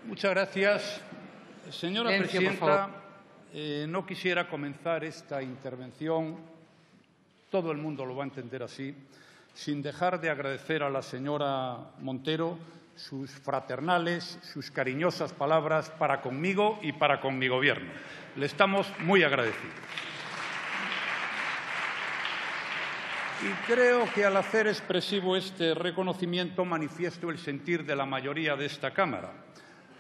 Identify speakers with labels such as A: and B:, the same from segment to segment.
A: Muchas gracias. Señora presidenta, no quisiera comenzar esta intervención, todo el mundo lo va a entender así, sin dejar de agradecer a la señora Montero sus fraternales, sus cariñosas palabras para conmigo y para con mi Gobierno. Le estamos muy agradecidos. Y creo que al hacer expresivo este reconocimiento manifiesto el sentir de la mayoría de esta Cámara.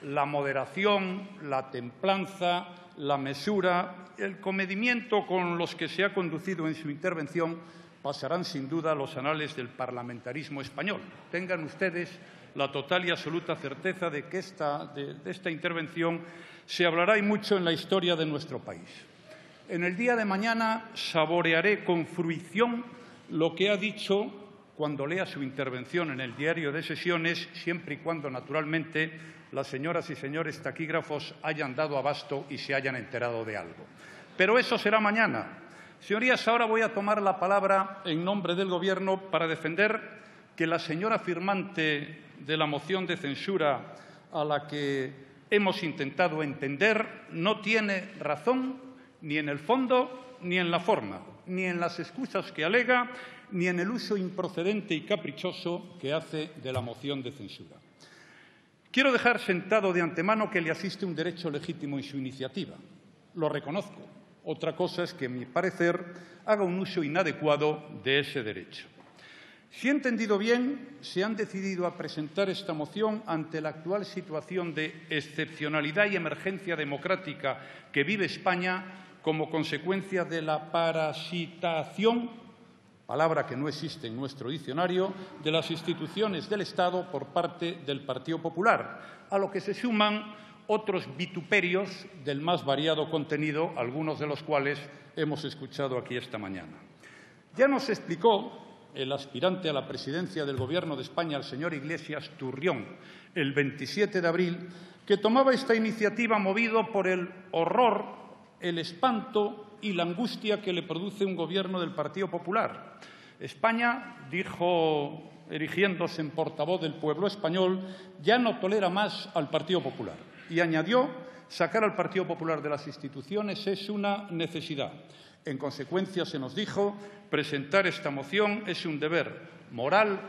A: La moderación, la templanza, la mesura, el comedimiento con los que se ha conducido en su intervención pasarán sin duda a los anales del parlamentarismo español. Tengan ustedes la total y absoluta certeza de que de esta intervención se hablará y mucho en la historia de nuestro país. En el día de mañana saborearé con fruición lo que ha dicho cuando lea su intervención en el diario de sesiones, siempre y cuando, naturalmente, las señoras y señores taquígrafos hayan dado abasto y se hayan enterado de algo. Pero eso será mañana. Señorías, ahora voy a tomar la palabra en nombre del Gobierno para defender que la señora firmante de la moción de censura a la que hemos intentado entender no tiene razón ni en el fondo ni en la forma, ni en las excusas que alega, ni en el uso improcedente y caprichoso que hace de la moción de censura. Quiero dejar sentado de antemano que le asiste un derecho legítimo en su iniciativa. Lo reconozco. Otra cosa es que, a mi parecer, haga un uso inadecuado de ese derecho. Si he entendido bien, se han decidido a presentar esta moción ante la actual situación de excepcionalidad y emergencia democrática que vive España como consecuencia de la parasitación, palabra que no existe en nuestro diccionario, de las instituciones del Estado por parte del Partido Popular, a lo que se suman otros vituperios del más variado contenido, algunos de los cuales hemos escuchado aquí esta mañana. Ya nos explicó el aspirante a la presidencia del Gobierno de España, el señor Iglesias Turrión, el 27 de abril, que tomaba esta iniciativa movido por el horror, el espanto y la angustia que le produce un Gobierno del Partido Popular. España, dijo, erigiéndose en portavoz del pueblo español, ya no tolera más al Partido Popular. Y añadió, sacar al Partido Popular de las instituciones es una necesidad. En consecuencia, se nos dijo, presentar esta moción es un deber moral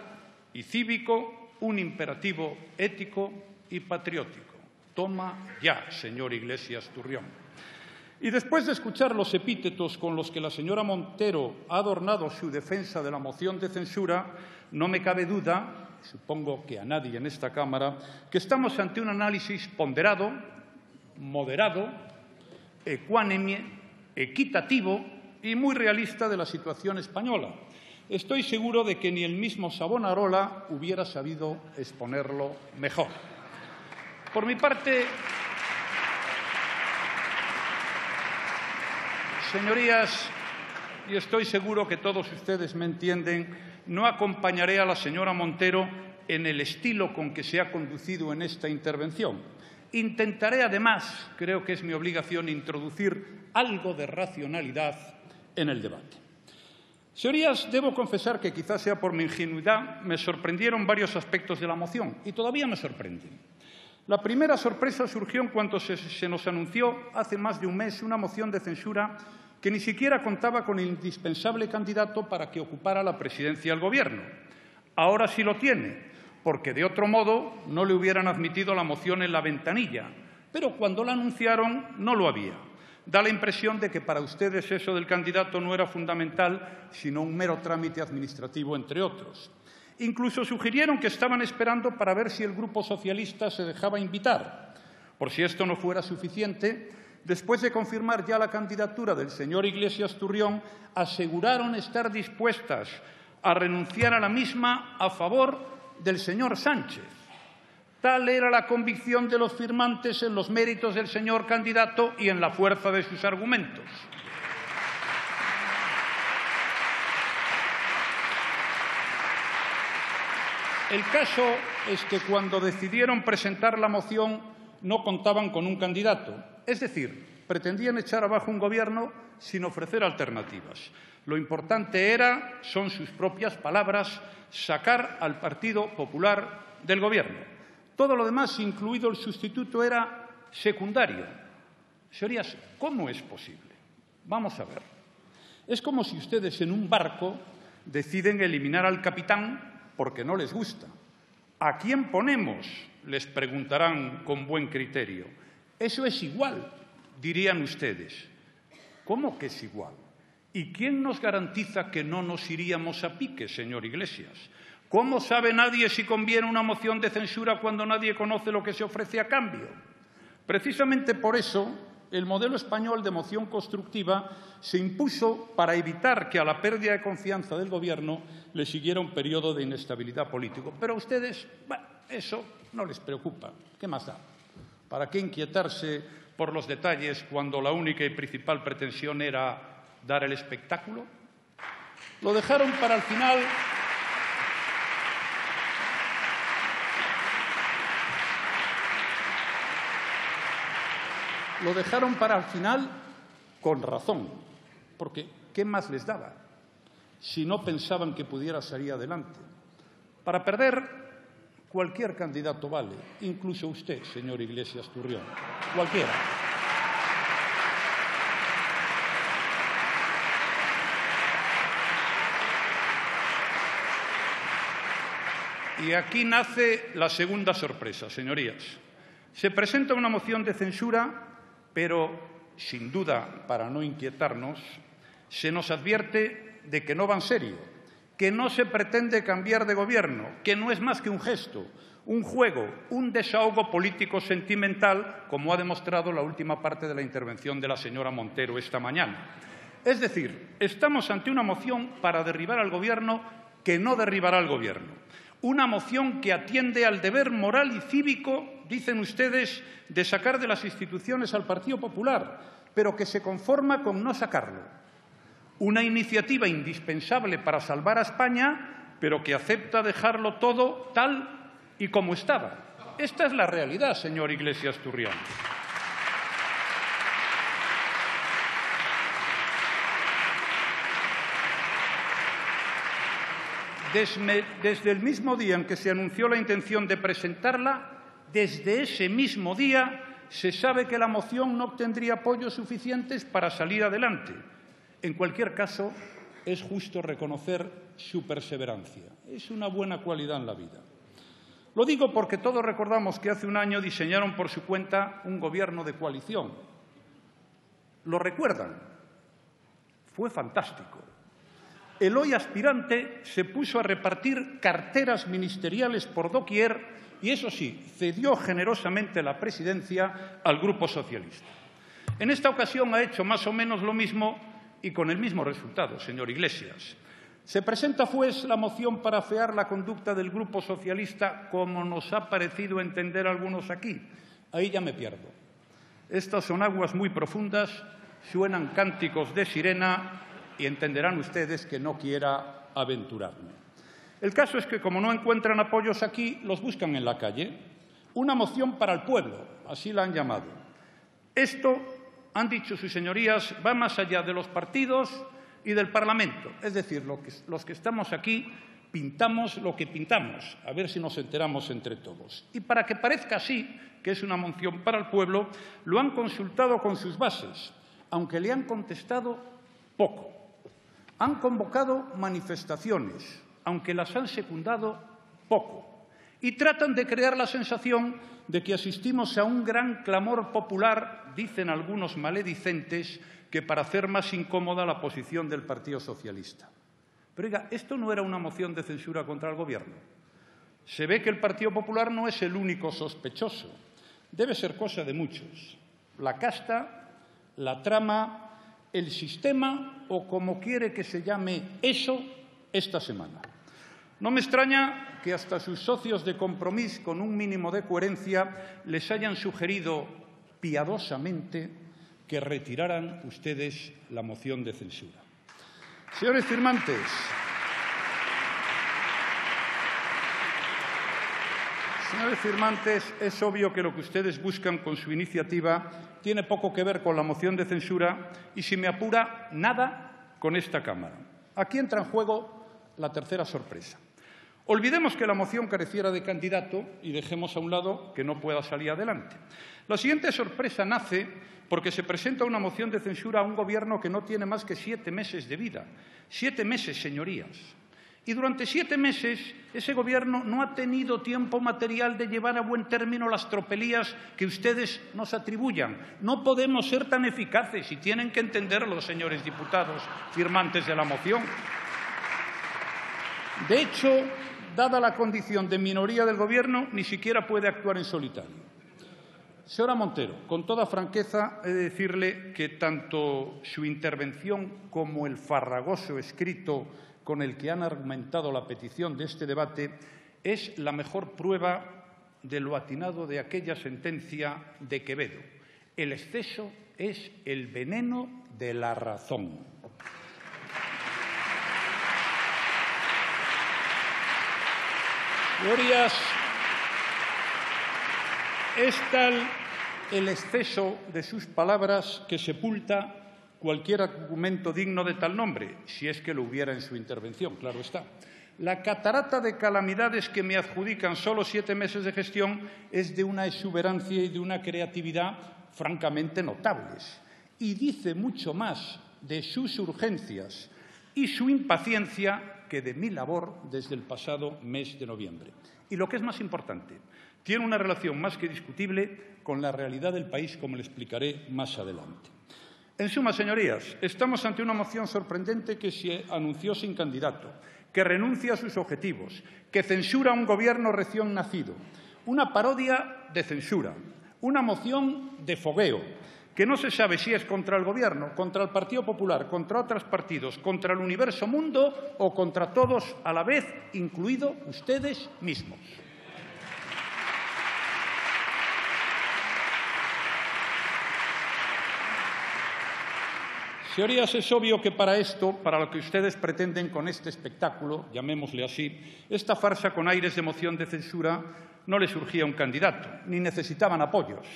A: y cívico, un imperativo ético y patriótico. Toma ya, señor Iglesias Turrión. Y después de escuchar los epítetos con los que la señora Montero ha adornado su defensa de la moción de censura, no me cabe duda, supongo que a nadie en esta Cámara, que estamos ante un análisis ponderado, moderado, ecuánime, equitativo y muy realista de la situación española. Estoy seguro de que ni el mismo Savonarola hubiera sabido exponerlo mejor. Por mi parte, señorías, y estoy seguro que todos ustedes me entienden, no acompañaré a la señora Montero en el estilo con que se ha conducido en esta intervención. Intentaré, además, creo que es mi obligación, introducir algo de racionalidad en el debate. Señorías, debo confesar que quizás sea por mi ingenuidad, me sorprendieron varios aspectos de la moción y todavía me sorprenden. La primera sorpresa surgió en cuanto se nos anunció hace más de un mes una moción de censura que ni siquiera contaba con el indispensable candidato para que ocupara la presidencia del Gobierno. Ahora sí lo tiene, porque de otro modo no le hubieran admitido la moción en la ventanilla, pero cuando la anunciaron no lo había. Da la impresión de que para ustedes eso del candidato no era fundamental, sino un mero trámite administrativo, entre otros. Incluso sugirieron que estaban esperando para ver si el Grupo Socialista se dejaba invitar. Por si esto no fuera suficiente, después de confirmar ya la candidatura del señor Iglesias Turrión, aseguraron estar dispuestas a renunciar a la misma a favor del señor Sánchez. Tal era la convicción de los firmantes en los méritos del señor candidato y en la fuerza de sus argumentos. El caso es que cuando decidieron presentar la moción no contaban con un candidato. Es decir, pretendían echar abajo un Gobierno sin ofrecer alternativas. Lo importante era, son sus propias palabras, sacar al Partido Popular del Gobierno. Todo lo demás, incluido el sustituto, era secundario. Señorías, ¿cómo es posible? Vamos a ver. Es como si ustedes en un barco deciden eliminar al capitán porque no les gusta. ¿A quién ponemos?, les preguntarán con buen criterio. Eso es igual, dirían ustedes. ¿Cómo que es igual? ¿Y quién nos garantiza que no nos iríamos a pique, señor Iglesias? ¿Cómo sabe nadie si conviene una moción de censura cuando nadie conoce lo que se ofrece a cambio? Precisamente por eso, el modelo español de moción constructiva se impuso para evitar que a la pérdida de confianza del Gobierno le siguiera un periodo de inestabilidad político. Pero a ustedes, bueno, eso no les preocupa. ¿Qué más da? ¿Para qué inquietarse por los detalles cuando la única y principal pretensión era dar el espectáculo? Lo dejaron para el final. Lo dejaron para el final con razón, porque ¿qué más les daba si no pensaban que pudiera salir adelante? Para perder, cualquier candidato vale, incluso usted, señor Iglesias Turrión, cualquiera. Y aquí nace la segunda sorpresa, señorías. Se presenta una moción de censura, pero, sin duda, para no inquietarnos, se nos advierte de que no va en serio, que no se pretende cambiar de Gobierno, que no es más que un gesto, un juego, un desahogo político sentimental, como ha demostrado la última parte de la intervención de la señora Montero esta mañana. Es decir, estamos ante una moción para derribar al Gobierno que no derribará al Gobierno. Una moción que atiende al deber moral y cívico, dicen ustedes, de sacar de las instituciones al Partido Popular, pero que se conforma con no sacarlo. Una iniciativa indispensable para salvar a España, pero que acepta dejarlo todo tal y como estaba. Esta es la realidad, señor Iglesias Turrión. Desde el mismo día en que se anunció la intención de presentarla, desde ese mismo día se sabe que la moción no obtendría apoyos suficientes para salir adelante. En cualquier caso, es justo reconocer su perseverancia. Es una buena cualidad en la vida. Lo digo porque todos recordamos que hace un año diseñaron por su cuenta un gobierno de coalición. ¿Lo recuerdan? Fue fantástico. El hoy aspirante se puso a repartir carteras ministeriales por doquier y, eso sí, cedió generosamente la presidencia al Grupo Socialista. En esta ocasión ha hecho más o menos lo mismo y con el mismo resultado, señor Iglesias. Se presenta, pues, la moción para afear la conducta del Grupo Socialista, como nos ha parecido entender algunos aquí. Ahí ya me pierdo. Estas son aguas muy profundas, suenan cánticos de sirena y entenderán ustedes que no quiera aventurarme. El caso es que, como no encuentran apoyos aquí, los buscan en la calle. Una moción para el pueblo, así la han llamado. Esto, han dicho sus señorías, va más allá de los partidos y del Parlamento. Es decir, los que estamos aquí pintamos lo que pintamos, a ver si nos enteramos entre todos. Y para que parezca así, que es una moción para el pueblo, lo han consultado con sus bases, aunque le han contestado poco. Han convocado manifestaciones, aunque las han secundado poco. Y tratan de crear la sensación de que asistimos a un gran clamor popular, dicen algunos maledicentes, que para hacer más incómoda la posición del Partido Socialista. Pero, oiga, esto no era una moción de censura contra el Gobierno. Se ve que el Partido Popular no es el único sospechoso. Debe ser cosa de muchos. La casta, la trama, el sistema o como quiere que se llame eso esta semana. No me extraña que hasta sus socios de Compromís, con un mínimo de coherencia, les hayan sugerido piadosamente que retiraran ustedes la moción de censura. Señores firmantes, es obvio que lo que ustedes buscan con su iniciativa tiene poco que ver con la moción de censura y, si me apura, nada con esta Cámara. Aquí entra en juego la tercera sorpresa. Olvidemos que la moción careciera de candidato y dejemos a un lado que no pueda salir adelante. La siguiente sorpresa nace porque se presenta una moción de censura a un Gobierno que no tiene más que 7 meses de vida. 7 meses, señorías. Y durante 7 meses ese Gobierno no ha tenido tiempo material de llevar a buen término las tropelías que ustedes nos atribuyan. No podemos ser tan eficaces y tienen que entenderlo, señores diputados firmantes de la moción. De hecho, dada la condición de minoría del Gobierno, ni siquiera puede actuar en solitario. Señora Montero, con toda franqueza he de decirle que tanto su intervención como el farragoso escrito con el que han argumentado la petición de este debate es la mejor prueba de lo atinado de aquella sentencia de Quevedo. El exceso es el veneno de la razón. Señorías, es tal el exceso de sus palabras que sepulta cualquier argumento digno de tal nombre, si es que lo hubiera en su intervención, claro está. La catarata de calamidades que me adjudican solo 7 meses de gestión es de una exuberancia y de una creatividad francamente notables. Y dice mucho más de sus urgencias y su impaciencia que de mi labor desde el pasado mes de noviembre. Y lo que es más importante, tiene una relación más que discutible con la realidad del país, como le explicaré más adelante. En suma, señorías, estamos ante una moción sorprendente que se anunció sin candidato, que renuncia a sus objetivos, que censura a un Gobierno recién nacido, una parodia de censura, una moción de fogueo, que no se sabe si es contra el Gobierno, contra el Partido Popular, contra otros partidos, contra el universo mundo o contra todos a la vez, incluidos ustedes mismos. Señorías, es obvio que para esto, para lo que ustedes pretenden con este espectáculo, llamémosle así, esta farsa con aires de moción de censura, no le surgía un candidato, ni necesitaban apoyos.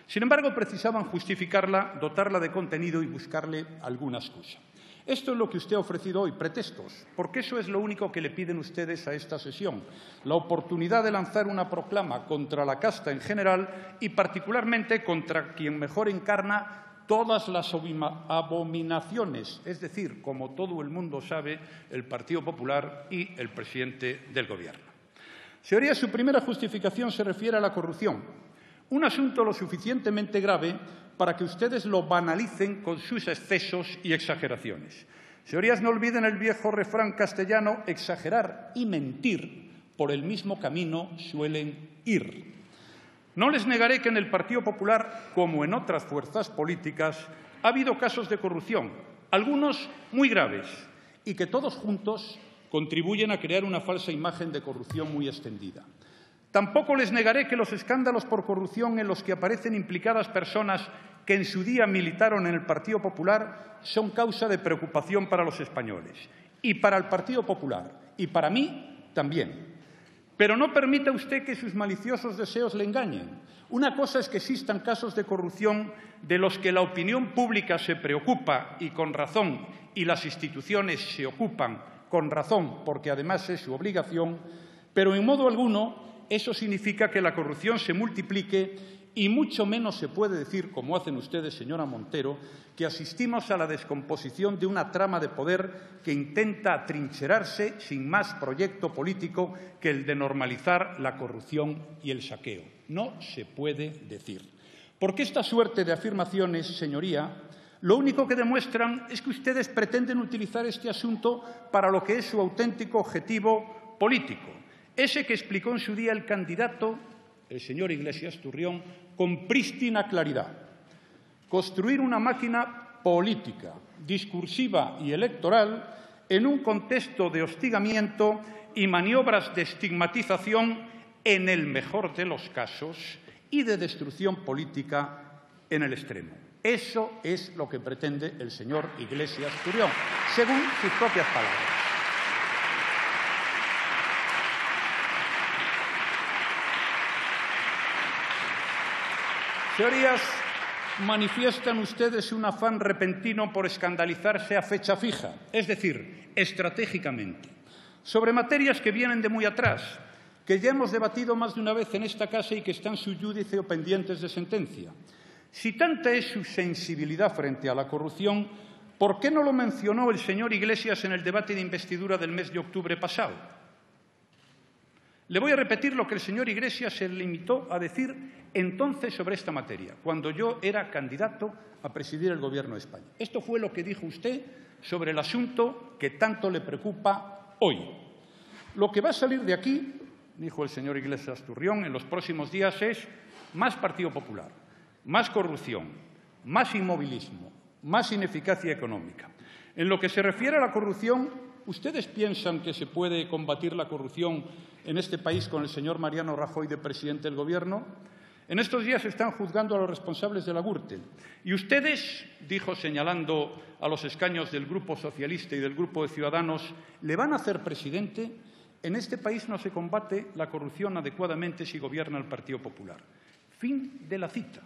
A: Sin embargo, precisaban justificarla, dotarla de contenido y buscarle alguna excusa. Esto es lo que usted ha ofrecido hoy, pretextos, porque eso es lo único que le piden ustedes a esta sesión, la oportunidad de lanzar una proclama contra la casta en general y particularmente contra quien mejor encarna todas las abominaciones, es decir, como todo el mundo sabe, el Partido Popular y el presidente del Gobierno. Señorías, su primera justificación se refiere a la corrupción, un asunto lo suficientemente grave para que ustedes lo banalicen con sus excesos y exageraciones. Señorías, no olviden el viejo refrán castellano, exagerar y mentir por el mismo camino suelen ir. No les negaré que en el Partido Popular, como en otras fuerzas políticas, ha habido casos de corrupción, algunos muy graves, y que todos juntos contribuyen a crear una falsa imagen de corrupción muy extendida. Tampoco les negaré que los escándalos por corrupción en los que aparecen implicadas personas que en su día militaron en el Partido Popular son causa de preocupación para los españoles, y para el Partido Popular, y para mí también. Pero no permita usted que sus maliciosos deseos le engañen. Una cosa es que existan casos de corrupción de los que la opinión pública se preocupa y con razón, y las instituciones se ocupan con razón, porque además es su obligación, pero en modo alguno eso significa que la corrupción se multiplique y mucho menos se puede decir, como hacen ustedes, señora Montero, que asistimos a la descomposición de una trama de poder que intenta atrincherarse sin más proyecto político que el de normalizar la corrupción y el saqueo. No se puede decir. Porque esta suerte de afirmaciones, señoría, lo único que demuestran es que ustedes pretenden utilizar este asunto para lo que es su auténtico objetivo político, ese que explicó en su día el candidato, el señor Iglesias Turrión, con prístina claridad: construir una máquina política, discursiva y electoral en un contexto de hostigamiento y maniobras de estigmatización en el mejor de los casos y de destrucción política en el extremo. Eso es lo que pretende el señor Iglesias Turrión, según sus propias palabras. Señorías, manifiestan ustedes un afán repentino por escandalizarse a fecha fija, es decir, estratégicamente. sobre materias que vienen de muy atrás, que ya hemos debatido más de una vez en esta casa y que están sub iudice o pendientes de sentencia. Si tanta es su sensibilidad frente a la corrupción, ¿por qué no lo mencionó el señor Iglesias en el debate de investidura del mes de octubre pasado? Le voy a repetir lo que el señor Iglesias se limitó a decir entonces sobre esta materia, cuando yo era candidato a presidir el Gobierno de España. Esto fue lo que dijo usted sobre el asunto que tanto le preocupa hoy. Lo que va a salir de aquí, dijo el señor Iglesias Turrión, en los próximos días es más Partido Popular, más corrupción, más inmovilismo, más ineficacia económica. En lo que se refiere a la corrupción, ¿ustedes piensan que se puede combatir la corrupción en este país con el señor Mariano Rajoy de presidente del Gobierno? En estos días se están juzgando a los responsables de la Gürtel. Y ustedes, dijo señalando a los escaños del Grupo Socialista y del Grupo de Ciudadanos, ¿le van a hacer presidente? En este país no se combate la corrupción adecuadamente si gobierna el Partido Popular. Fin de la cita.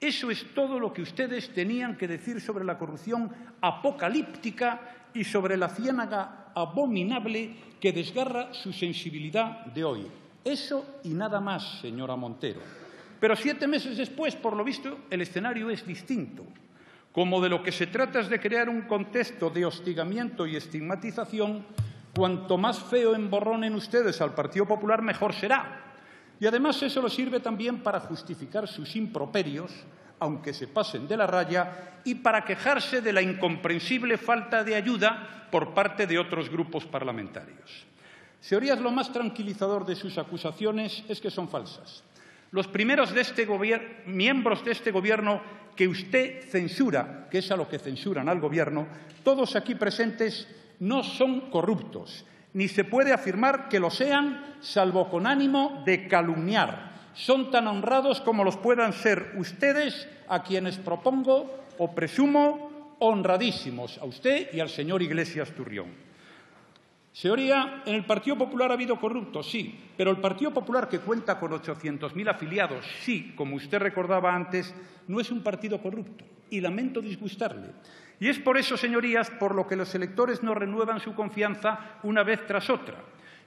A: Eso es todo lo que ustedes tenían que decir sobre la corrupción apocalíptica y sobre la ciénaga abominable que desgarra su sensibilidad de hoy. Eso y nada más, señora Montero. Pero 7 meses después, por lo visto, el escenario es distinto. Como de lo que se trata es de crear un contexto de hostigamiento y estigmatización, cuanto más feo emborronen ustedes al Partido Popular, mejor será. Y además eso les sirve también para justificar sus improperios, aunque se pasen de la raya, y para quejarse de la incomprensible falta de ayuda por parte de otros grupos parlamentarios. Señorías, lo más tranquilizador de sus acusaciones es que son falsas. Los primeros miembros de este Gobierno que usted censura, que es a lo que censuran al Gobierno, todos aquí presentes no son corruptos, ni se puede afirmar que lo sean, salvo con ánimo de calumniar. Son tan honrados como los puedan ser ustedes, a quienes propongo o presumo honradísimos, a usted y al señor Iglesias Turrión. Señoría, en el Partido Popular ha habido corruptos, sí, pero el Partido Popular, que cuenta con 800.000 afiliados, sí, como usted recordaba antes, no es un partido corrupto, y lamento disgustarle. Y es por eso, señorías, por lo que los electores no renuevan su confianza una vez tras otra.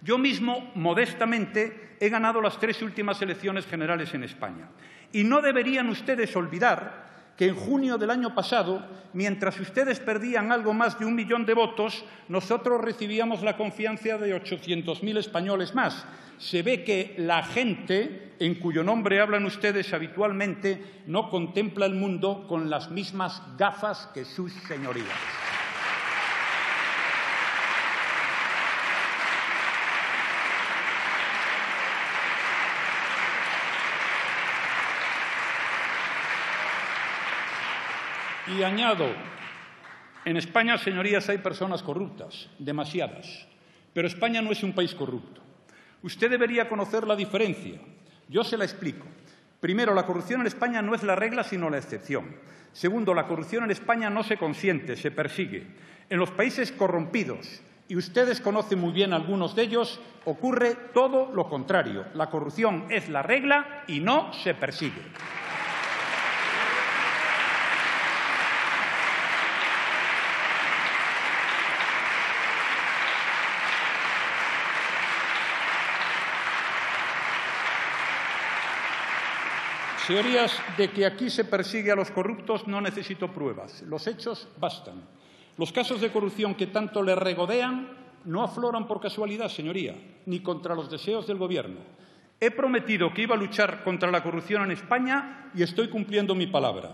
A: Yo mismo, modestamente, he ganado las 3 últimas elecciones generales en España. Y no deberían ustedes olvidar que en junio del año pasado, mientras ustedes perdían algo más de 1 millón de votos, nosotros recibíamos la confianza de 800.000 españoles más. Se ve que la gente, en cuyo nombre hablan ustedes habitualmente, no contempla el mundo con las mismas gafas que sus señorías. Y añado, en España, señorías, hay personas corruptas, demasiadas, pero España no es un país corrupto. Usted debería conocer la diferencia. Yo se la explico. Primero, la corrupción en España no es la regla, sino la excepción. Segundo, la corrupción en España no se consiente, se persigue. En los países corrompidos, y ustedes conocen muy bien algunos de ellos, ocurre todo lo contrario. La corrupción es la regla y no se persigue. Señorías, de que aquí se persigue a los corruptos no necesito pruebas. Los hechos bastan. Los casos de corrupción que tanto le regodean no afloran por casualidad, señoría, ni contra los deseos del Gobierno. He prometido que iba a luchar contra la corrupción en España y estoy cumpliendo mi palabra.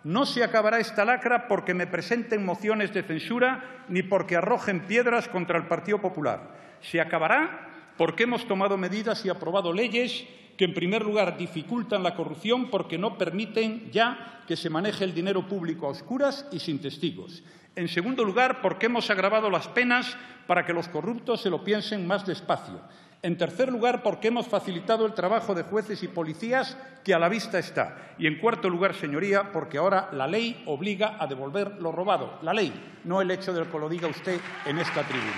A: No se acabará esta lacra porque me presenten mociones de censura ni porque arrojen piedras contra el Partido Popular. Se acabará porque hemos tomado medidas y aprobado leyes que, en primer lugar, dificultan la corrupción porque no permiten ya que se maneje el dinero público a oscuras y sin testigos. En segundo lugar, porque hemos agravado las penas para que los corruptos se lo piensen más despacio. En tercer lugar, porque hemos facilitado el trabajo de jueces y policías, que a la vista está. Y en cuarto lugar, señoría, porque ahora la ley obliga a devolver lo robado. La ley, no el hecho de que lo diga usted en esta tribuna.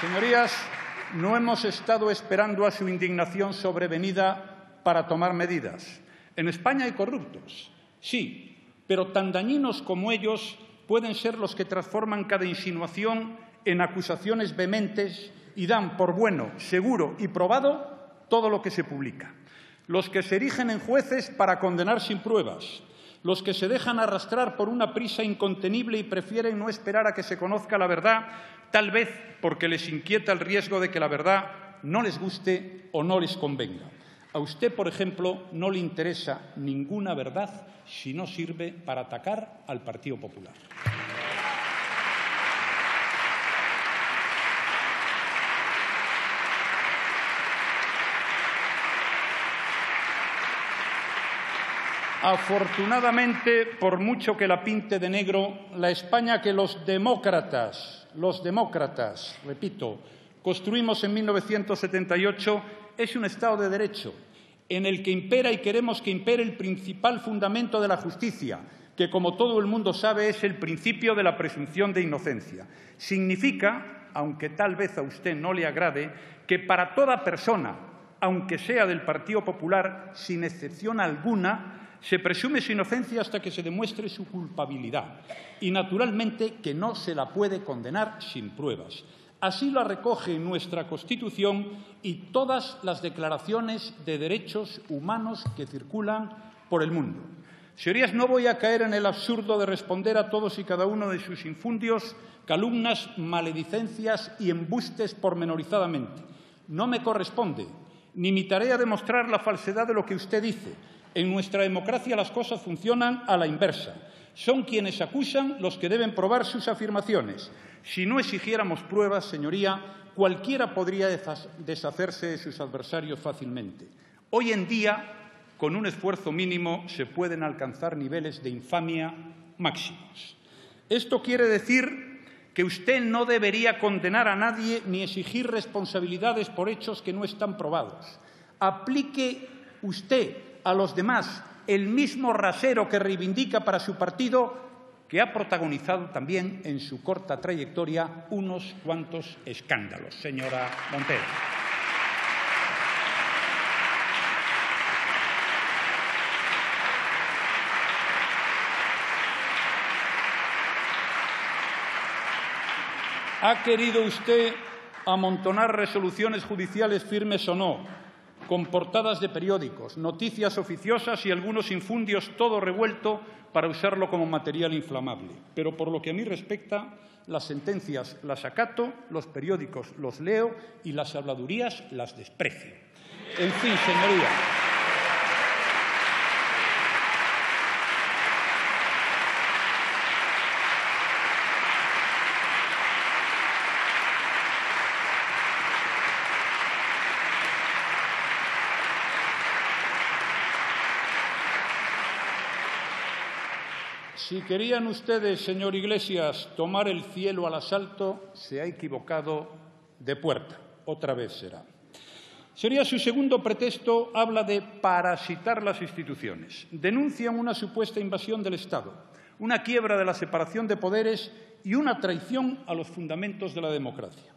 A: Señorías, no hemos estado esperando a su indignación sobrevenida para tomar medidas. En España hay corruptos, sí, pero tan dañinos como ellos pueden ser los que transforman cada insinuación en acusaciones vehementes y dan por bueno, seguro y probado todo lo que se publica. Los que se erigen en jueces para condenar sin pruebas, los que se dejan arrastrar por una prisa incontenible y prefieren no esperar a que se conozca la verdad, tal vez porque les inquieta el riesgo de que la verdad no les guste o no les convenga. A usted, por ejemplo, no le interesa ninguna verdad si no sirve para atacar al Partido Popular. Afortunadamente, por mucho que la pinte de negro, la España que los demócratas, repito, construimos en 1978 es un Estado de Derecho en el que impera y queremos que impere el principal fundamento de la justicia, que, como todo el mundo sabe, es el principio de la presunción de inocencia. Significa, aunque tal vez a usted no le agrade, que para toda persona, aunque sea del Partido Popular, sin excepción alguna, se presume su inocencia hasta que se demuestre su culpabilidad y, naturalmente, que no se la puede condenar sin pruebas. Así lo recoge nuestra Constitución y todas las declaraciones de derechos humanos que circulan por el mundo. Señorías, no voy a caer en el absurdo de responder a todos y cada uno de sus infundios, calumnias, maledicencias y embustes pormenorizadamente. No me corresponde, ni mi tarea demostrar la falsedad de lo que usted dice. En nuestra democracia las cosas funcionan a la inversa. Son quienes acusan los que deben probar sus afirmaciones. Si no exigiéramos pruebas, señoría, cualquiera podría deshacerse de sus adversarios fácilmente. Hoy en día, con un esfuerzo mínimo, se pueden alcanzar niveles de infamia máximos. Esto quiere decir que usted no debería condenar a nadie ni exigir responsabilidades por hechos que no están probados. Aplique usted a los demás el mismo rasero que reivindica para su partido, que ha protagonizado también en su corta trayectoria unos cuantos escándalos, señora Montero. ¿Ha querido usted amontonar resoluciones judiciales firmes o no, con portadas de periódicos, noticias oficiosas y algunos infundios, todo revuelto para usarlo como material inflamable? Pero por lo que a mí respecta, las sentencias las acato, los periódicos los leo y las habladurías las desprecio. En fin, señoría. Si querían ustedes, señor Iglesias, tomar el cielo al asalto, se ha equivocado de puerta. Otra vez será. Sería su segundo pretexto, habla de parasitar las instituciones. Denuncian una supuesta invasión del Estado, una quiebra de la separación de poderes y una traición a los fundamentos de la democracia.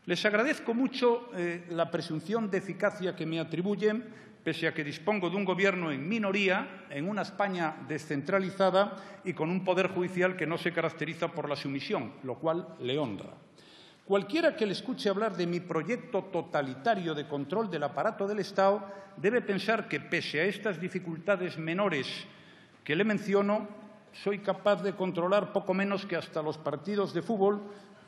A: Les agradezco mucho la presunción de eficacia que me atribuyen, pese a que dispongo de un Gobierno en minoría, en una España descentralizada y con un Poder Judicial que no se caracteriza por la sumisión, lo cual le honra. Cualquiera que le escuche hablar de mi proyecto totalitario de control del aparato del Estado debe pensar que, pese a estas dificultades menores que le menciono, soy capaz de controlar poco menos que hasta los partidos de fútbol,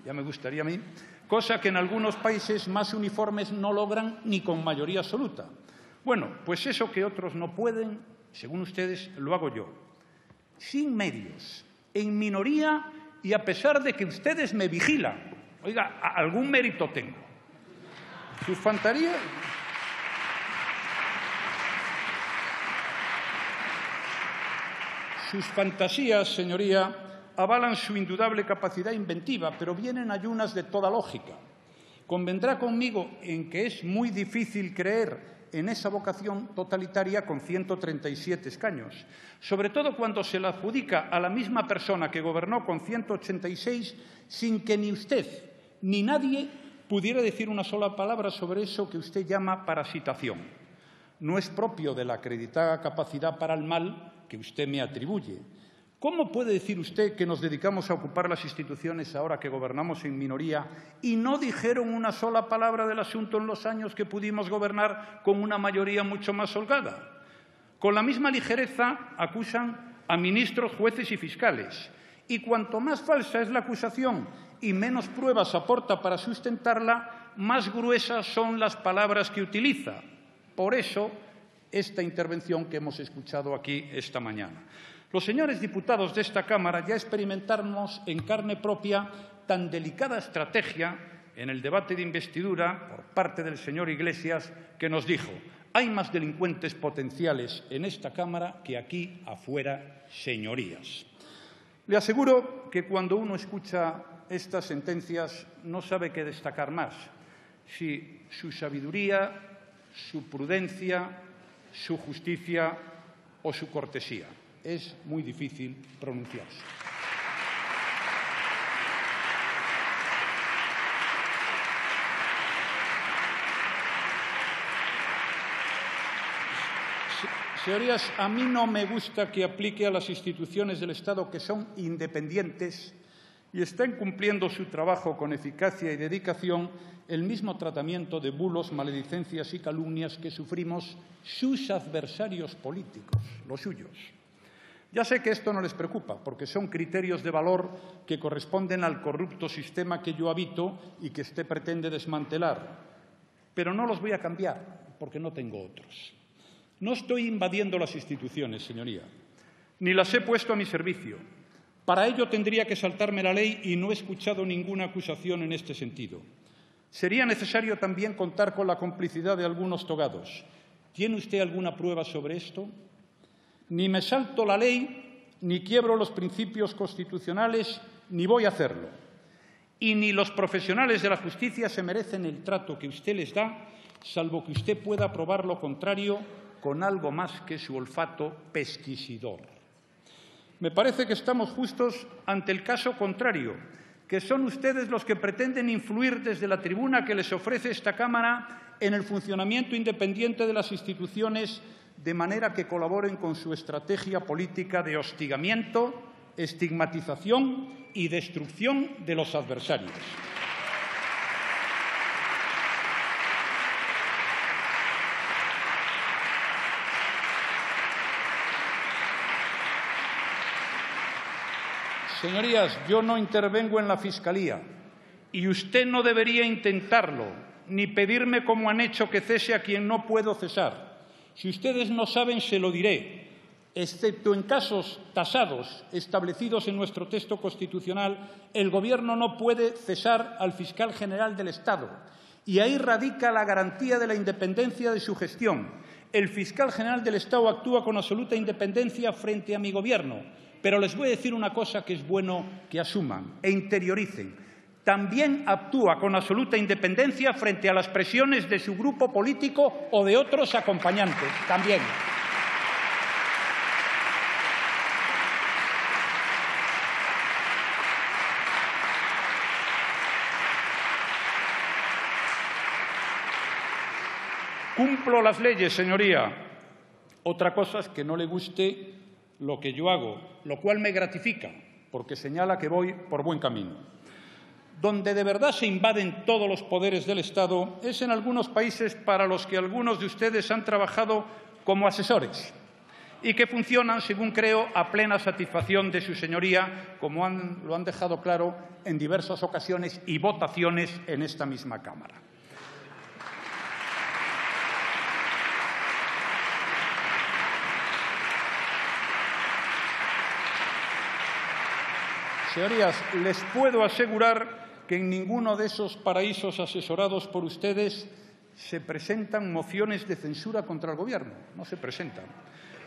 A: ya me gustaría a mí, cosa que en algunos países más uniformes no logran ni con mayoría absoluta. Bueno, pues eso que otros no pueden, según ustedes, lo hago yo. Sin medios, en minoría y a pesar de que ustedes me vigilan. Oiga, algún mérito tengo. Sus fantasías, señoría, avalan su indudable capacidad inventiva, pero vienen ayunas de toda lógica. Convendrá conmigo en que es muy difícil creer en esa vocación totalitaria con 137 escaños, sobre todo cuando se la adjudica a la misma persona que gobernó con 186 sin que ni usted ni nadie pudiera decir una sola palabra sobre eso que usted llama parasitación. no es propio de la acreditada capacidad para el mal que usted me atribuye. ¿Cómo puede decir usted que nos dedicamos a ocupar las instituciones ahora que gobernamos en minoría y no dijeron una sola palabra del asunto en los años que pudimos gobernar con una mayoría mucho más holgada? Con la misma ligereza acusan a ministros, jueces y fiscales. Y cuanto más falsa es la acusación y menos pruebas aporta para sustentarla, más gruesas son las palabras que utiliza. Por eso, esta intervención que hemos escuchado aquí esta mañana. Los señores diputados de esta Cámara ya experimentaron en carne propia tan delicada estrategia en el debate de investidura por parte del señor Iglesias, que nos dijo: hay más delincuentes potenciales en esta Cámara que aquí afuera, señorías. Le aseguro que cuando uno escucha estas sentencias no sabe qué destacar más, si su sabiduría, su prudencia, su justicia o su cortesía. Es muy difícil pronunciarse. Señorías, a mí no me gusta que aplique a las instituciones del Estado, que son independientes y están cumpliendo su trabajo con eficacia y dedicación, el mismo tratamiento de bulos, maledicencias y calumnias que sufrimos sus adversarios políticos, los suyos. Ya sé que esto no les preocupa, porque son criterios de valor que corresponden al corrupto sistema que yo habito y que usted pretende desmantelar. Pero no los voy a cambiar, porque no tengo otros. No estoy invadiendo las instituciones, señoría, ni las he puesto a mi servicio. Para ello tendría que saltarme la ley y no he escuchado ninguna acusación en este sentido. Sería necesario también contar con la complicidad de algunos togados. ¿Tiene usted alguna prueba sobre esto? Ni me salto la ley, ni quiebro los principios constitucionales, ni voy a hacerlo. Y ni los profesionales de la justicia se merecen el trato que usted les da, salvo que usted pueda probar lo contrario con algo más que su olfato pesquisidor. Me parece que estamos justos ante el caso contrario, que son ustedes los que pretenden influir desde la tribuna que les ofrece esta Cámara en el funcionamiento independiente de las instituciones, de manera que colaboren con su estrategia política de hostigamiento, estigmatización y destrucción de los adversarios. Señorías, yo no intervengo en la Fiscalía y usted no debería intentarlo, ni pedirme, como han hecho, que cese a quien no puedo cesar. Si ustedes no saben, se lo diré. Excepto en casos tasados establecidos en nuestro texto constitucional, el Gobierno no puede cesar al fiscal general del Estado. Y ahí radica la garantía de la independencia de su gestión. El fiscal general del Estado actúa con absoluta independencia frente a mi Gobierno. Pero les voy a decir una cosa que es bueno que asuman e interioricen. También actúa con absoluta independencia frente a las presiones de su grupo político o de otros acompañantes. También. Cumplo las leyes, señoría. Otra cosa es que no le guste lo que yo hago, lo cual me gratifica, porque señala que voy por buen camino. Donde de verdad se invaden todos los poderes del Estado es en algunos países para los que algunos de ustedes han trabajado como asesores y que funcionan, según creo, a plena satisfacción de su señoría, como lo han dejado claro en diversas ocasiones y votaciones en esta misma Cámara. Señorías, les puedo asegurar que en ninguno de esos paraísos asesorados por ustedes se presentan mociones de censura contra el Gobierno. No se presentan.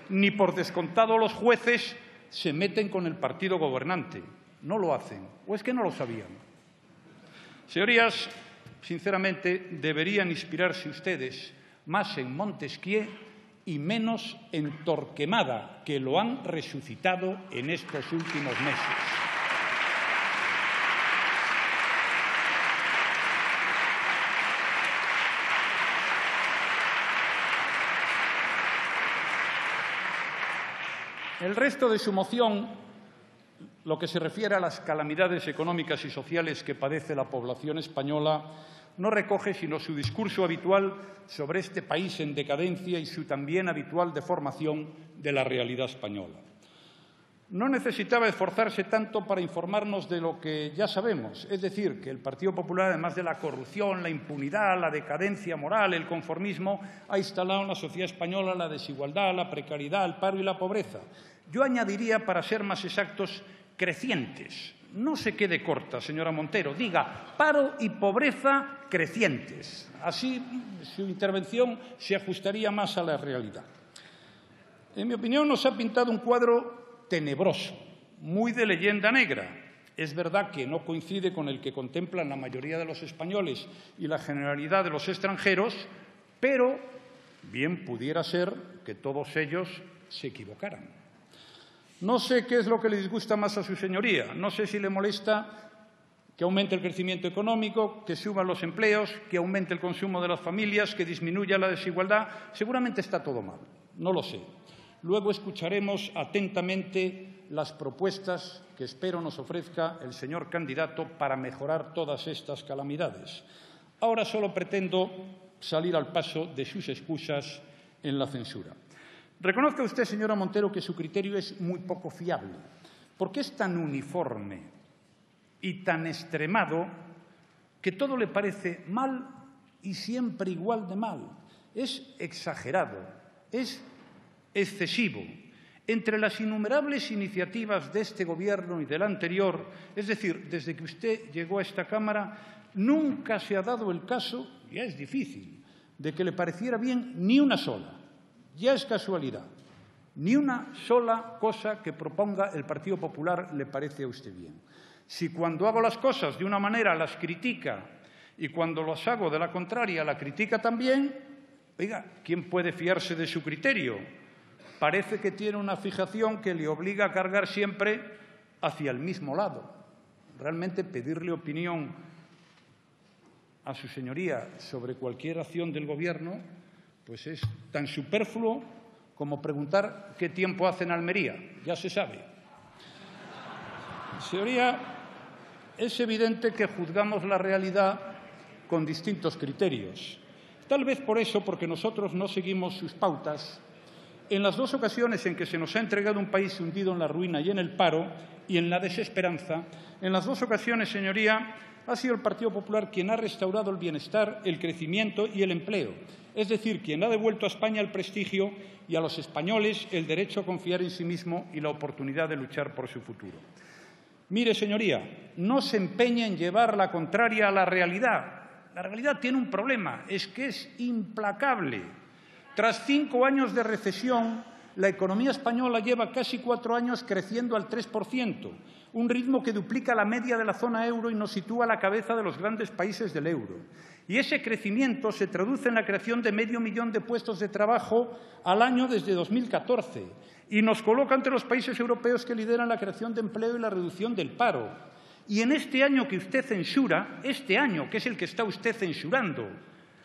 A: Ni por descontado los jueces se meten con el partido gobernante. No lo hacen. ¿O es que no lo sabían? Señorías, sinceramente, deberían inspirarse ustedes más en Montesquieu y menos en Torquemada, que lo han resucitado en estos últimos meses. El resto de su moción, lo que se refiere a las calamidades económicas y sociales que padece la población española, no recoge sino su discurso habitual sobre este país en decadencia y su también habitual deformación de la realidad española. No necesitaba esforzarse tanto para informarnos de lo que ya sabemos, es decir, que el Partido Popular, además de la corrupción, la impunidad, la decadencia moral, el conformismo, ha instalado en la sociedad española la desigualdad, la precariedad, el paro y la pobreza. Yo añadiría, para ser más exactos, crecientes. No se quede corta, señora Montero, diga paro y pobreza crecientes. Así su intervención se ajustaría más a la realidad. En mi opinión, nos ha pintado un cuadro tenebroso, muy de leyenda negra. Es verdad que no coincide con el que contemplan la mayoría de los españoles y la generalidad de los extranjeros, pero bien pudiera ser que todos ellos se equivocaran. No sé qué es lo que le disgusta más a su señoría. No sé si le molesta que aumente el crecimiento económico, que suban los empleos, que aumente el consumo de las familias, que disminuya la desigualdad. Seguramente está todo mal. No lo sé. Luego escucharemos atentamente las propuestas que espero nos ofrezca el señor candidato para mejorar todas estas calamidades. Ahora solo pretendo salir al paso de sus excusas en la censura. Reconozca usted, señora Montero, que su criterio es muy poco fiable. ¿Por qué es tan uniforme y tan extremado que todo le parece mal y siempre igual de mal? Es exagerado, es excesivo. Entre las innumerables iniciativas de este Gobierno y del anterior, es decir, desde que usted llegó a esta Cámara, nunca se ha dado el caso, ya es difícil, de que le pareciera bien ni una sola. Ya es casualidad. Ni una sola cosa que proponga el Partido Popular le parece a usted bien. Si cuando hago las cosas de una manera las critica y cuando las hago de la contraria la critica también, oiga, ¿quién puede fiarse de su criterio? Parece que tiene una fijación que le obliga a cargar siempre hacia el mismo lado. Realmente pedirle opinión a su señoría sobre cualquier acción del Gobierno pues es tan superfluo como preguntar qué tiempo hace en Almería. Ya se sabe. Señoría, es evidente que juzgamos la realidad con distintos criterios. Tal vez por eso, porque nosotros no seguimos sus pautas, en las dos ocasiones en que se nos ha entregado un país hundido en la ruina y en el paro y en la desesperanza, en las dos ocasiones, señoría, ha sido el Partido Popular quien ha restaurado el bienestar, el crecimiento y el empleo. Es decir, quien ha devuelto a España el prestigio y a los españoles el derecho a confiar en sí mismo y la oportunidad de luchar por su futuro. Mire, señoría, no se empeñe en llevar la contraria a la realidad. La realidad tiene un problema, es que es implacable. Tras 5 años de recesión, la economía española lleva casi 4 años creciendo al 3%, un ritmo que duplica la media de la zona euro y nos sitúa a la cabeza de los grandes países del euro. Y ese crecimiento se traduce en la creación de 500.000 de puestos de trabajo al año desde 2014 y nos coloca entre los países europeos que lideran la creación de empleo y la reducción del paro. Y en este año que usted censura, este año que es el que está usted censurando,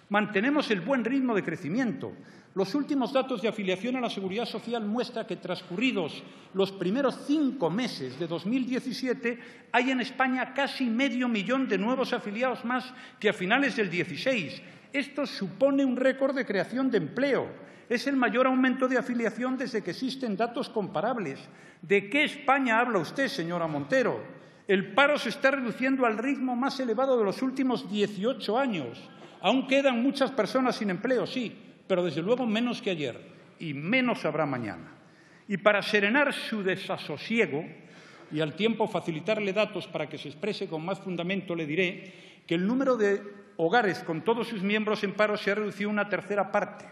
A: mantenemos el buen ritmo de crecimiento. Los últimos datos de afiliación a la Seguridad Social muestran que, transcurridos los primeros 5 meses de 2017, hay en España casi 500.000 de nuevos afiliados más que a finales del 16. Esto supone un récord de creación de empleo. Es el mayor aumento de afiliación desde que existen datos comparables. ¿De qué España habla usted, señora Montero? El paro se está reduciendo al ritmo más elevado de los últimos 18 años. Aún quedan muchas personas sin empleo, sí, pero desde luego menos que ayer y menos habrá mañana. Y para serenar su desasosiego y al tiempo facilitarle datos para que se exprese con más fundamento, le diré que el número de hogares con todos sus miembros en paro se ha reducido una tercera parte,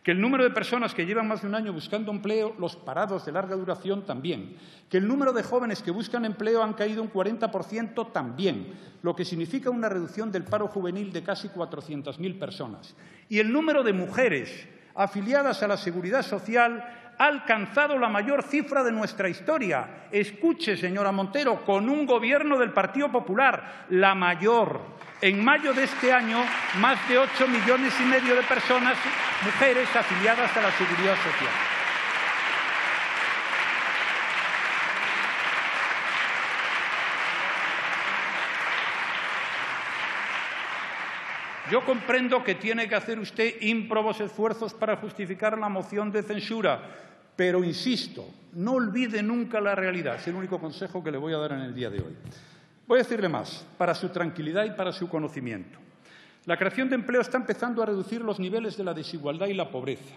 A: que el número de personas que llevan más de un año buscando empleo, los parados de larga duración también, que el número de jóvenes que buscan empleo han caído un 40% también, lo que significa una reducción del paro juvenil de casi 400.000 personas. Y el número de mujeres afiliadas a la Seguridad Social ha alcanzado la mayor cifra de nuestra historia. Escuche, señora Montero, con un Gobierno del Partido Popular, la mayor. En mayo de este año, más de 8,5 millones de personas, mujeres, afiliadas a la Seguridad Social. Yo comprendo que tiene que hacer usted ímprobos esfuerzos para justificar la moción de censura, pero insisto, no olvide nunca la realidad. Es el único consejo que le voy a dar en el día de hoy. Voy a decirle más, para su tranquilidad y para su conocimiento. La creación de empleo está empezando a reducir los niveles de la desigualdad y la pobreza.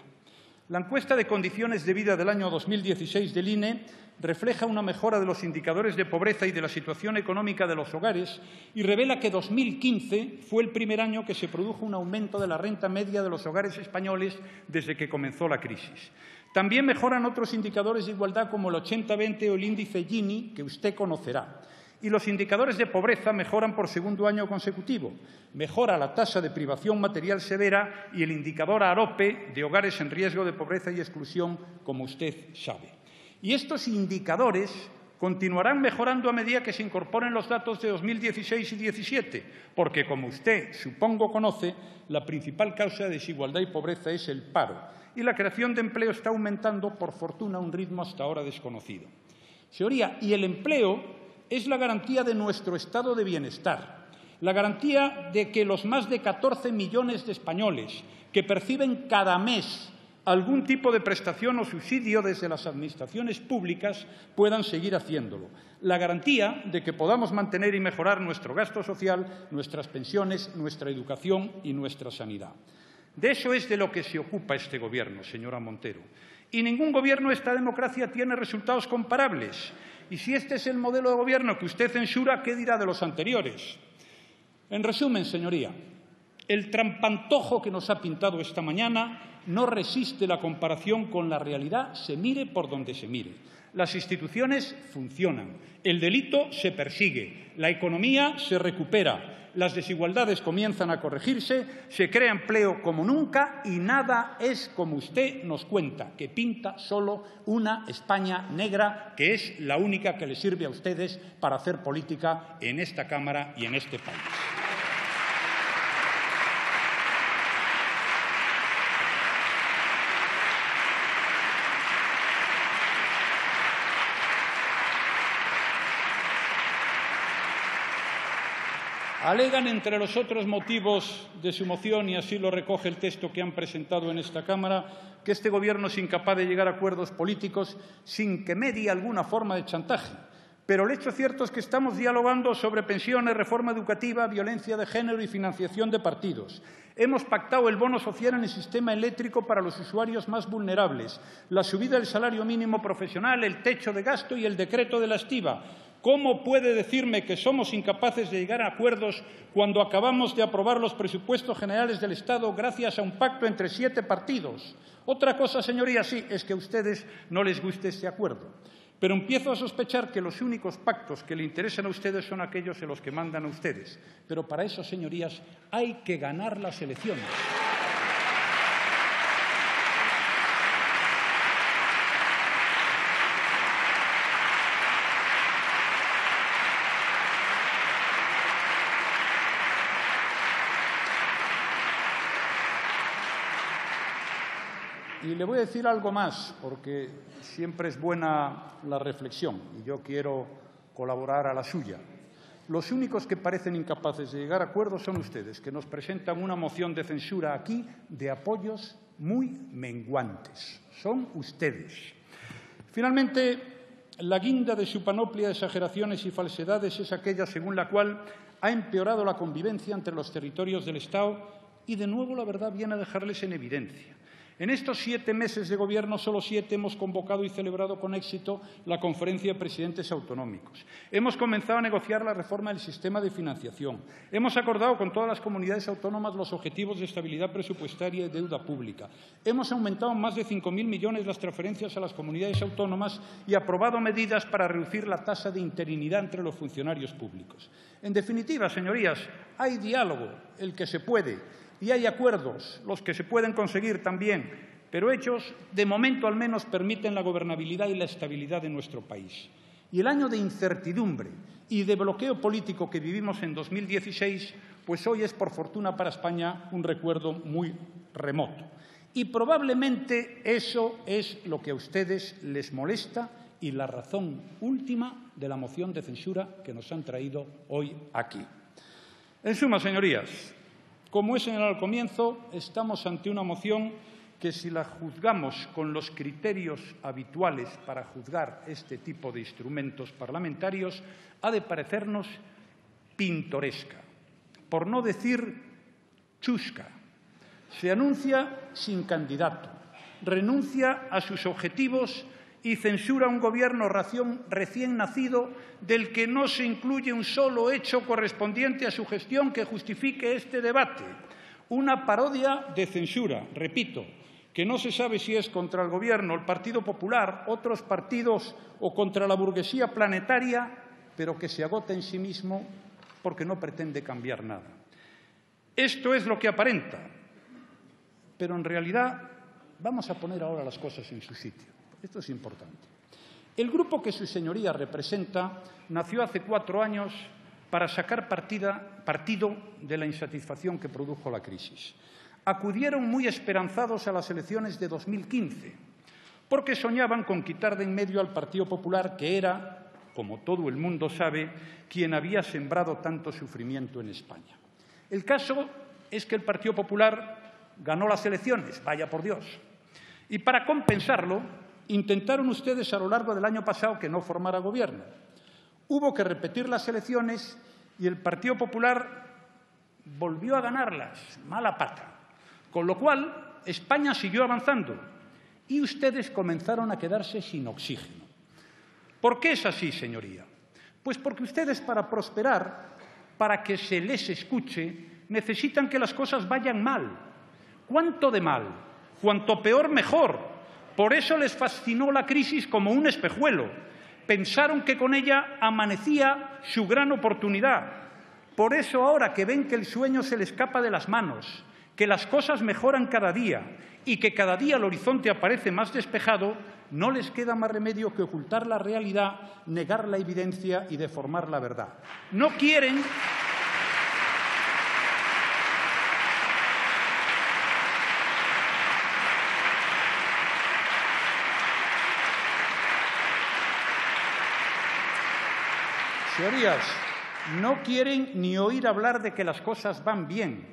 A: La encuesta de condiciones de vida del año 2016 del INE refleja una mejora de los indicadores de pobreza y de la situación económica de los hogares y revela que 2015 fue el primer año que se produjo un aumento de la renta media de los hogares españoles desde que comenzó la crisis. También mejoran otros indicadores de igualdad como el 80-20 o el índice Gini, que usted conocerá. Y los indicadores de pobreza mejoran por segundo año consecutivo. Mejora la tasa de privación material severa y el indicador AROPE de hogares en riesgo de pobreza y exclusión, como usted sabe. Y estos indicadores continuarán mejorando a medida que se incorporen los datos de 2016 y 2017, porque, como usted supongo conoce, la principal causa de desigualdad y pobreza es el paro, y la creación de empleo está aumentando, por fortuna, a un ritmo hasta ahora desconocido. Señoría, y el empleo es la garantía de nuestro estado de bienestar, la garantía de que los más de 14 millones de españoles que perciben cada mes algún tipo de prestación o subsidio desde las administraciones públicas puedan seguir haciéndolo, la garantía de que podamos mantener y mejorar nuestro gasto social, nuestras pensiones, nuestra educación y nuestra sanidad. De eso es de lo que se ocupa este Gobierno, señora Montero. Y ningún gobierno de esta democracia tiene resultados comparables. Y si este es el modelo de gobierno que usted censura, ¿qué dirá de los anteriores? En resumen, señoría, el trampantojo que nos ha pintado esta mañana no resiste la comparación con la realidad, se mire por donde se mire. Las instituciones funcionan, el delito se persigue, la economía se recupera, las desigualdades comienzan a corregirse, se crea empleo como nunca y nada es como usted nos cuenta, que pinta solo una España negra que es la única que les sirve a ustedes para hacer política en esta Cámara y en este país. Alegan, entre los otros motivos de su moción, y así lo recoge el texto que han presentado en esta Cámara, que este Gobierno es incapaz de llegar a acuerdos políticos sin que medie alguna forma de chantaje. Pero el hecho cierto es que estamos dialogando sobre pensiones, reforma educativa, violencia de género y financiación de partidos. Hemos pactado el bono social en el sistema eléctrico para los usuarios más vulnerables, la subida del salario mínimo profesional, el techo de gasto y el decreto de la estiba. ¿Cómo puede decirme que somos incapaces de llegar a acuerdos cuando acabamos de aprobar los presupuestos generales del Estado gracias a un pacto entre 7 partidos? Otra cosa, señorías, sí, es que a ustedes no les guste este acuerdo. Pero empiezo a sospechar que los únicos pactos que le interesan a ustedes son aquellos en los que mandan a ustedes. Pero para eso, señorías, hay que ganar las elecciones. Y le voy a decir algo más, porque siempre es buena la reflexión y yo quiero colaborar a la suya. Los únicos que parecen incapaces de llegar a acuerdos son ustedes, que nos presentan una moción de censura aquí de apoyos muy menguantes. Son ustedes. Finalmente, la guinda de su panoplia de exageraciones y falsedades es aquella según la cual ha empeorado la convivencia entre los territorios del Estado y, de nuevo, la verdad viene a dejarles en evidencia. En estos 7 meses de Gobierno, solo 7, hemos convocado y celebrado con éxito la Conferencia de Presidentes Autonómicos. Hemos comenzado a negociar la reforma del sistema de financiación. Hemos acordado con todas las comunidades autónomas los objetivos de estabilidad presupuestaria y deuda pública. Hemos aumentado en más de 5.000 millones las transferencias a las comunidades autónomas y aprobado medidas para reducir la tasa de interinidad entre los funcionarios públicos. En definitiva, señorías, hay diálogo, el que se puede, y hay acuerdos, los que se pueden conseguir también, pero hechos, de momento al menos, permiten la gobernabilidad y la estabilidad de nuestro país. Y el año de incertidumbre y de bloqueo político que vivimos en 2016, pues hoy es, por fortuna para España, un recuerdo muy remoto. Y probablemente eso es lo que a ustedes les molesta y la razón última de la moción de censura que nos han traído hoy aquí. En suma, señorías, Como he señalado al comienzo, estamos ante una moción que, si la juzgamos con los criterios habituales para juzgar este tipo de instrumentos parlamentarios, ha de parecernos pintoresca, por no decir chusca. Se anuncia sin candidato, renuncia a sus objetivos y censura a un Gobierno recién nacido del que no se incluye un solo hecho correspondiente a su gestión que justifique este debate. Una parodia de censura, repito, que no se sabe si es contra el Gobierno, el Partido Popular, otros partidos o contra la burguesía planetaria, pero que se agota en sí mismo porque no pretende cambiar nada. Esto es lo que aparenta, pero en realidad vamos a poner ahora las cosas en su sitio. Esto es importante. El grupo que su señoría representa nació hace 4 años para sacar partido de la insatisfacción que produjo la crisis. Acudieron muy esperanzados a las elecciones de 2015, porque soñaban con quitar de en medio al Partido Popular, que era, como todo el mundo sabe, quien había sembrado tanto sufrimiento en España. El caso es que el Partido Popular ganó las elecciones, vaya por Dios. Y para compensarlo, intentaron ustedes a lo largo del año pasado que no formara Gobierno. Hubo que repetir las elecciones y el Partido Popular volvió a ganarlas, mala pata. Con lo cual, España siguió avanzando y ustedes comenzaron a quedarse sin oxígeno. ¿Por qué es así, señoría? Pues porque ustedes, para prosperar, para que se les escuche, necesitan que las cosas vayan mal. ¿Cuánto de mal? Cuanto peor, mejor. Por eso les fascinó la crisis como un espejuelo. Pensaron que con ella amanecía su gran oportunidad. Por eso ahora que ven que el sueño se les escapa de las manos, que las cosas mejoran cada día y que cada día el horizonte aparece más despejado, no les queda más remedio que ocultar la realidad, negar la evidencia y deformar la verdad. No quieren Señorías, no quieren ni oír hablar de que las cosas van bien.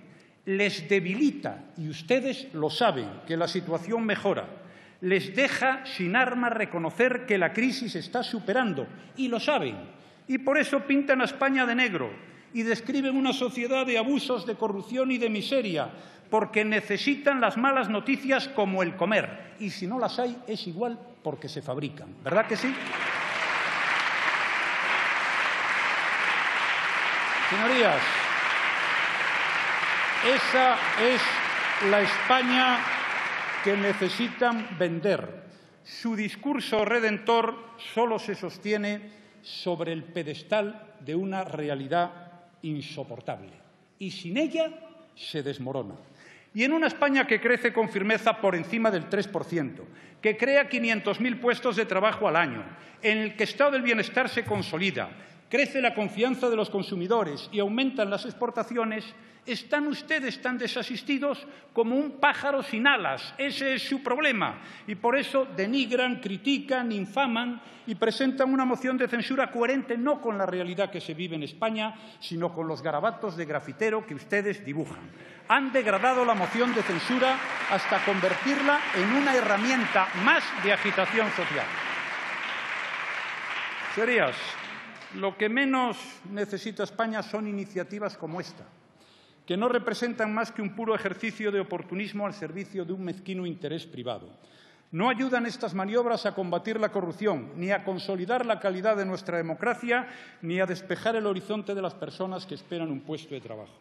A: Les debilita, y ustedes lo saben, que la situación mejora. Les deja sin armas reconocer que la crisis está superando, y lo saben. Y por eso pintan a España de negro y describen una sociedad de abusos, de corrupción y de miseria, porque necesitan las malas noticias como el comer. Y si no las hay, es igual porque se fabrican. ¿Verdad que sí? Señorías, esa es la España que necesitan vender. Su discurso redentor solo se sostiene sobre el pedestal de una realidad insoportable y sin ella se desmorona. Y en una España que crece con firmeza por encima del 3%, que crea 500.000 puestos de trabajo al año, en el que el estado del bienestar se consolida, crece la confianza de los consumidores y aumentan las exportaciones, están ustedes tan desasistidos como un pájaro sin alas. Ese es su problema. Y por eso denigran, critican, infaman y presentan una moción de censura coherente no con la realidad que se vive en España, sino con los garabatos de grafitero que ustedes dibujan. Han degradado la moción de censura hasta convertirla en una herramienta más de agitación social. Señorías, lo que menos necesita España son iniciativas como esta, que no representan más que un puro ejercicio de oportunismo al servicio de un mezquino interés privado. No ayudan estas maniobras a combatir la corrupción, ni a consolidar la calidad de nuestra democracia, ni a despejar el horizonte de las personas que esperan un puesto de trabajo.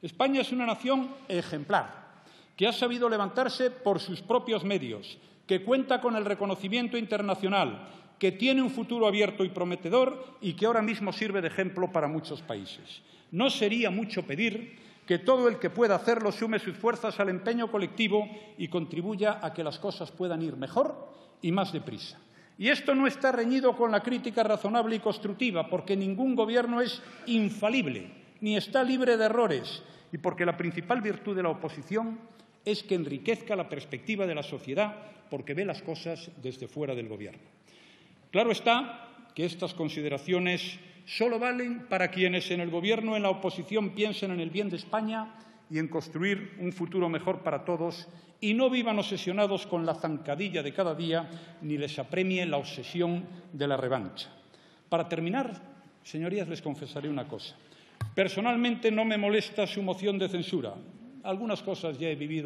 A: España es una nación ejemplar, que ha sabido levantarse por sus propios medios, que cuenta con el reconocimiento internacional, que tiene un futuro abierto y prometedor y que ahora mismo sirve de ejemplo para muchos países. No sería mucho pedir que todo el que pueda hacerlo sume sus fuerzas al empeño colectivo y contribuya a que las cosas puedan ir mejor y más deprisa. Y esto no está reñido con la crítica razonable y constructiva, porque ningún gobierno es infalible, ni está libre de errores, y porque la principal virtud de la oposición es que enriquezca la perspectiva de la sociedad, porque ve las cosas desde fuera del gobierno. Claro está que estas consideraciones solo valen para quienes en el Gobierno o en la oposición piensen en el bien de España y en construir un futuro mejor para todos, y no vivan obsesionados con la zancadilla de cada día ni les apremie la obsesión de la revancha. Para terminar, señorías, les confesaré una cosa. Personalmente no me molesta su moción de censura. Algunas cosas ya he vivido